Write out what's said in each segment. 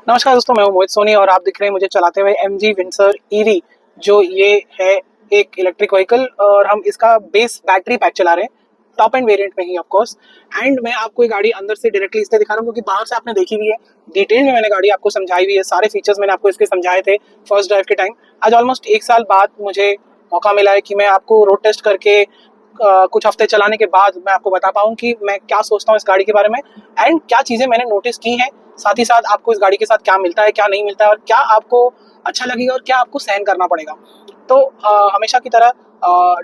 नमस्कार दोस्तों, मैं हूं मोहित सोनी और आप दिख रहे हैं मुझे चलाते हुए MG विंडसर ईवी। जो ये है एक इलेक्ट्रिक व्हीकल और हम इसका बेस बैटरी पैक चला रहे हैं, टॉप एंड वेरिएंट में ही ऑफ कोर्स। एंड मैं आपको ये गाड़ी अंदर से डायरेक्टली इसलिए दिखा रहा हूँ क्योंकि बाहर से आपने देखी हुई है, डिटेल में मैंने गाड़ी आपको समझाई हुई है, सारे फीचर्स मैंने आपको इसके समझाए थे फर्स्ट ड्राइव के टाइम। आज ऑलमोस्ट 1 साल बाद मुझे मौका मिला है कि मैं आपको रोड टेस्ट करके कुछ हफ्ते चलाने के बाद मैं आपको बता पाऊँ कि मैं क्या सोचता हूँ इस गाड़ी के बारे में एंड क्या चीज़ें मैंने नोटिस की हैं। साथ ही साथ आपको इस गाड़ी के साथ क्या मिलता है, क्या नहीं मिलता है और क्या आपको अच्छा लगेगा और क्या आपको सहन करना पड़ेगा। तो हमेशा की तरह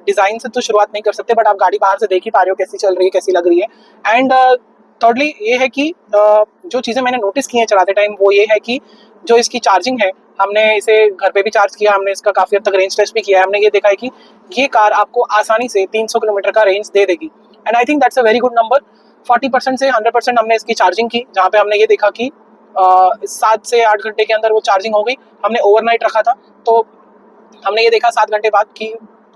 डिज़ाइन से तो शुरुआत नहीं कर सकते, बट आप गाड़ी बाहर से देख ही पा रहे हो कैसी चल रही है, कैसी लग रही है। एंड थर्डली ये है कि जो चीज़ें मैंने नोटिस की हैं चलाते टाइम वो ये है कि जो इसकी चार्जिंग है, हमने इसे घर पे भी चार्ज किया, हमने इसका काफ़ी हद तक रेंज टेस्ट भी किया है। हमने ये देखा है कि ये कार आपको आसानी से 300 किलोमीटर का रेंज दे देगी and I think that's a very good number. 40% से 100% हमने इसकी चार्जिंग की, जहाँ पे हमने ये देखा कि 7 से 8 घंटे के अंदर वो चार्जिंग हो गई। हमने ओवरनाइट रखा था तो हमने ये देखा 7 घंटे बाद की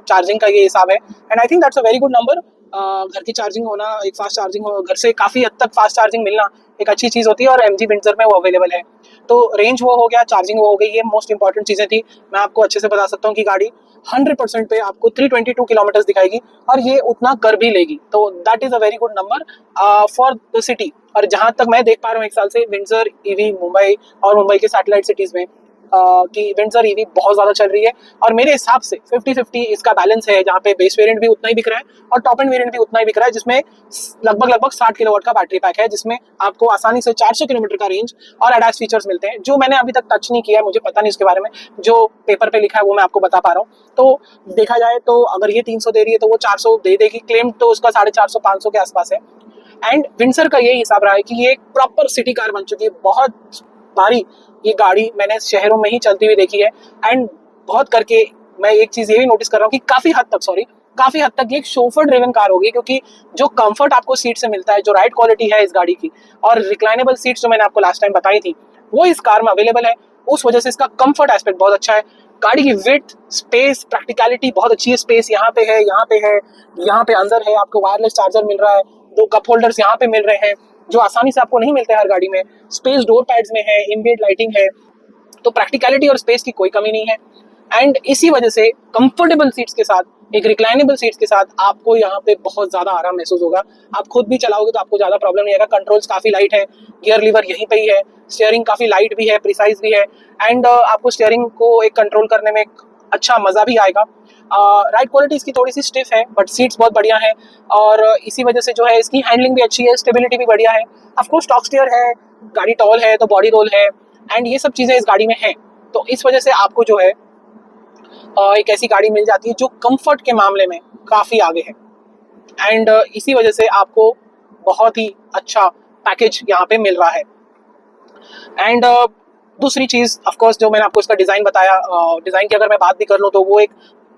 चार्जिंग का ये हिसाब है and I think that's a very good number. घर की चार्जिंग होना, एक फास्ट चार्जिंग हो, घर से काफ़ी हद तक फास्ट चार्जिंग मिलना एक अच्छी चीज़ होती है और MG विंडसर में वो अवेलेबल है। तो रेंज वो हो गया, चार्जिंग वो हो गई, ये मोस्ट इंपॉर्टेंट चीज़ें थी। मैं आपको अच्छे से बता सकता हूँ कि गाड़ी 100% पे आपको 322 किलोमीटर दिखाएगी और ये उतना कर भी लेगी, तो that is a very good number for the city. और जहाँ तक मैं देख पा रहा हूँ 1 साल से विंडसर ईवी मुंबई और मुंबई के सैटेलाइट सिटीज़ में कि विंडसर ईवी बहुत ज़्यादा चल रही है और मेरे हिसाब से 50-50 इसका बैलेंस है, जहाँ पे बेस वेरिएंट भी उतना ही बिक रहा है और टॉप एंड वेरिएंट भी उतना ही बिक रहा है, जिसमें लगभग 60 किलोवाट का बैटरी पैक है, जिसमें आपको आसानी से 400 किलोमीटर का रेंज और एडवांस फीचर्स मिलते हैं जो मैंने अभी तक टच नहीं किया है, मुझे पता नहीं इसके बारे में। जो पेपर पे लिखा है वो मैं आपको बता पा रहा हूँ। तो देखा जाए तो अगर ये 300 दे रही है तो वो 400 दे देगी, क्लेम तो उसका 450-500 के आसपास है। एंड विंडसर का यही हिसाब रहा है कि ये एक प्रॉपर सिटी कार बन चुकी है। बहुत भारी ये गाड़ी मैंने शहरों में ही चलती हुई देखी है एंड बहुत करके मैं एक चीज़ ये भी नोटिस कर रहा हूँ कि काफ़ी हद तक ये एक शोफर ड्रिवन कार होगी, क्योंकि जो कंफर्ट आपको सीट से मिलता है, जो राइड क्वालिटी है इस गाड़ी की और रिक्लाइनेबल सीट्स जो मैंने आपको लास्ट टाइम बताई थी वो इस कार में अवेलेबल है। उस वजह से इसका कंफर्ट एस्पेक्ट बहुत अच्छा है। गाड़ी की विड्थ, स्पेस, प्रैक्टिकलिटी बहुत अच्छी है। स्पेस यहाँ पे है, यहाँ पे है, यहाँ पे अंदर है, आपको वायरलेस चार्जर मिल रहा है, 2 कप होल्डर्स यहाँ पे मिल रहे हैं जो आसानी से आपको नहीं मिलते हर गाड़ी में। स्पेस डोर पैड्स में है, एम्बिएंट लाइटिंग है, तो प्रैक्टिकलिटी और स्पेस की कोई कमी नहीं है। एंड इसी वजह से कंफर्टेबल सीट्स के साथ, एक रिक्लाइनेबल सीट्स के साथ आपको यहाँ पे बहुत ज़्यादा आराम महसूस होगा। आप खुद भी चलाओगे तो आपको ज़्यादा प्रॉब्लम नहीं आएगा। कंट्रोल्स काफ़ी लाइट है, गियर लीवर यहीं पे ही है, स्टीयरिंग काफ़ी लाइट भी है, प्रिसाइज भी है एंड आपको स्टीयरिंग को एक कंट्रोल करने में अच्छा मज़ा भी आएगा। राइड क्वालिटी इसकी थोड़ी सी स्टिफ है बट सीट्स बहुत बढ़िया है और इसी वजह से जो है इसकी हैंडलिंग भी अच्छी है, स्टेबिलिटी भी बढ़िया है। ऑफकोर्स टॉप स्टीयर है, गाड़ी टॉल है तो बॉडी रोल है एंड ये सब चीज़ें इस गाड़ी में हैं। तो इस वजह से आपको जो है एक ऐसी गाड़ी मिल जाती है जो कंफर्ट के मामले में काफ़ी आगे है एंड इसी वजह से आपको बहुत ही अच्छा पैकेज यहाँ पे मिल रहा है। एंड दूसरी चीज़ ऑफकोर्स जो मैंने आपको इसका डिज़ाइन बताया, डिज़ाइन की अगर मैं बात भी कर लूँ तो वो एक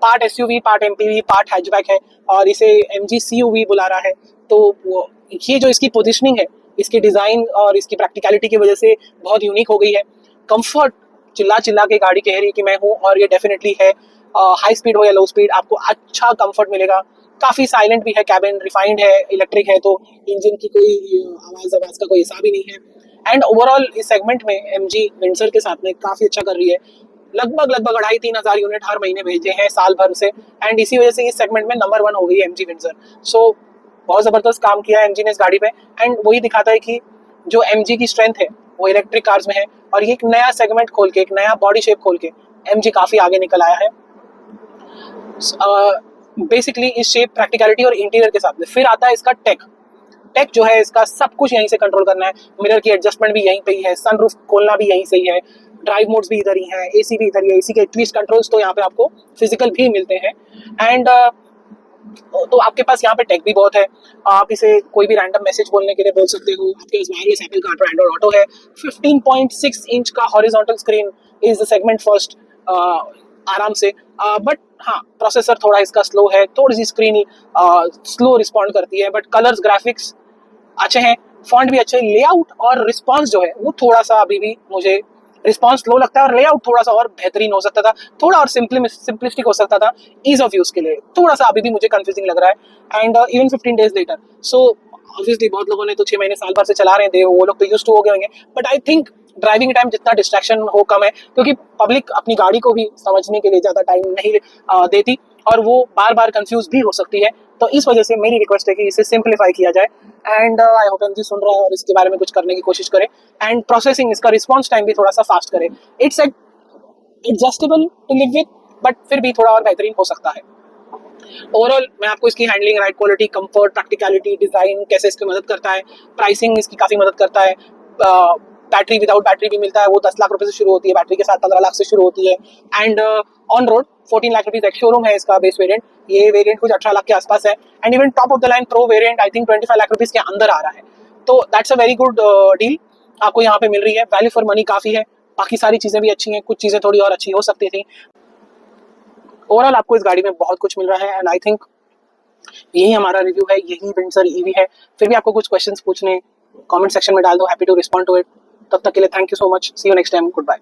part SUV, part MPV, part hatchback है और इसे MG CUV बुला रहा है। तो ये जो इसकी पोजिशनिंग है, इसकी डिज़ाइन और इसकी प्रैक्टिकलिटी की वजह से बहुत यूनिक हो गई है। कंफर्ट चिल्ला चिल्ला के गाड़ी कह रही है कि मैं हूँ और ये डेफिनेटली है। हाई स्पीड हो या लो स्पीड आपको अच्छा कंफर्ट मिलेगा। काफ़ी साइलेंट भी है, कैबिन रिफाइंड है, इलेक्ट्रिक है तो इंजन की कोई आवाज़ का कोई हिसाब ही नहीं है। एंड ओवरऑल इस सेगमेंट में MG विंडसर के साथ में काफ़ी अच्छा कर रही है। लगभग 2,500-3 हज़ार यूनिट हर महीने भेजे हैं साल भर से एंड इसी वजह से इस सेगमेंट में नंबर 1 हो गई है MG विंडसर। सो बहुत ज़बरदस्त काम किया है MG ने इस गाड़ी पे एंड वही दिखाता है कि जो MG की स्ट्रेंथ है वो इलेक्ट्रिक कार्स में है और ये एक नया सेगमेंट खोल के, एक नया बॉडी शेप खोल के MG काफ़ी आगे निकल आया है। बेसिकली इस शेप, प्रैक्टिकलिटी और इंटीरियर के साथ में फिर आता है इसका टेक जो है इसका सब कुछ यहीं से कंट्रोल करना है। मिरर की एडजस्टमेंट भी यहीं पे ही है, सनरूफ खोलना भी यहीं से ही है, ड्राइव मोड्स भी इधर ही हैं, AC भी इधर ही है, AC के एटलीस्ट कंट्रोल्स तो यहाँ पे आपको फिजिकल भी मिलते हैं। एंड तो आपके पास यहाँ पे टेक भी बहुत है। आप इसे कोई भी रैंडम मैसेज बोलने के लिए बोल सकते हो। आपके पास wireless Apple CarPlay Android Auto है। 15.6 इंच का horizontal screen is the segment first आराम से। बट हाँ, प्रोसेसर थोड़ा इसका स्लो है, थोड़ी सी स्क्रीन स्लो रिस्पॉन्ड करती है, बट कलर्स, ग्राफिक्स अच्छे हैं, फॉन्ट भी अच्छे है। लेआउट और रिस्पॉन्स जो है वो थोड़ा सा अभी भी मुझे रिस्पॉन्स स्लो लगता है और लेआउट थोड़ा सा और बेहतरीन हो सकता था, थोड़ा और सिंपलिस्टिक हो सकता था ईज ऑफ यूज के लिए। थोड़ा सा अभी भी मुझे कंफ्यूजिंग लग रहा है and even 15 days later. So obviously बहुत लोगों ने तो 6 महीने साल भर से चला रहे थे, वो लोग तो यूज्ड टू हो गए होंगे, but I think driving time जितना डिस्ट्रैक्शन हो कम है, क्योंकि पब्लिक अपनी गाड़ी को भी समझने के लिए ज़्यादा टाइम नहीं देती और वो बार बार कंफ्यूज भी हो सकती है। तो इस वजह से मेरी रिक्वेस्ट है कि इसे सिंप्लीफाई किया जाए। एंड आई होप एमजी सुन रहा है और इसके बारे में कुछ करने की कोशिश करे। एंड प्रोसेसिंग, इसका रिस्पॉन्स टाइम भी थोड़ा सा फास्ट करे। It's adjustable to live with, but फिर भी थोड़ा और बेहतरीन हो सकता है। ओवरऑल मैं आपको इसकी handling, ride quality, comfort, practicality, design कैसे इसकी मदद करता है, प्राइसिंग इसकी काफ़ी मदद करता है। बैटरी विदाउट बैटरी भी मिलता है, वो 10 लाख रुपए से शुरू होती है, बैटरी के साथ 15 लाख से शुरू होती है। And on road 14 lakh rupees, एक शोरूम है इसका बेस वेरिएंट, ये वेरिएंट कुछ 18 लाख के आसपास है। And even top of the line pro variant I think 25 lakh rupees के अंदर आ रहा है। तो that's a very good deal आपको यहाँ पे मिल रही है। वैल्यू फॉर मनी काफ़ी है, बाकी सारी चीज़ें भी अच्छी हैं, कुछ चीज़ें थोड़ी और अच्छी हो सकती थी। ओवरऑल आपको इस गाड़ी में बहुत कुछ मिल रहा है एंड आई थिंक यही हमारा रिव्यू है, यही विंडसर ईवी है। फिर भी आपको कुछ क्वेश्चंस पूछने, कमेंट सेक्शन में डाल दो, happy to respond to it. तब तक के लिए thank you so much, see you next time, good bye.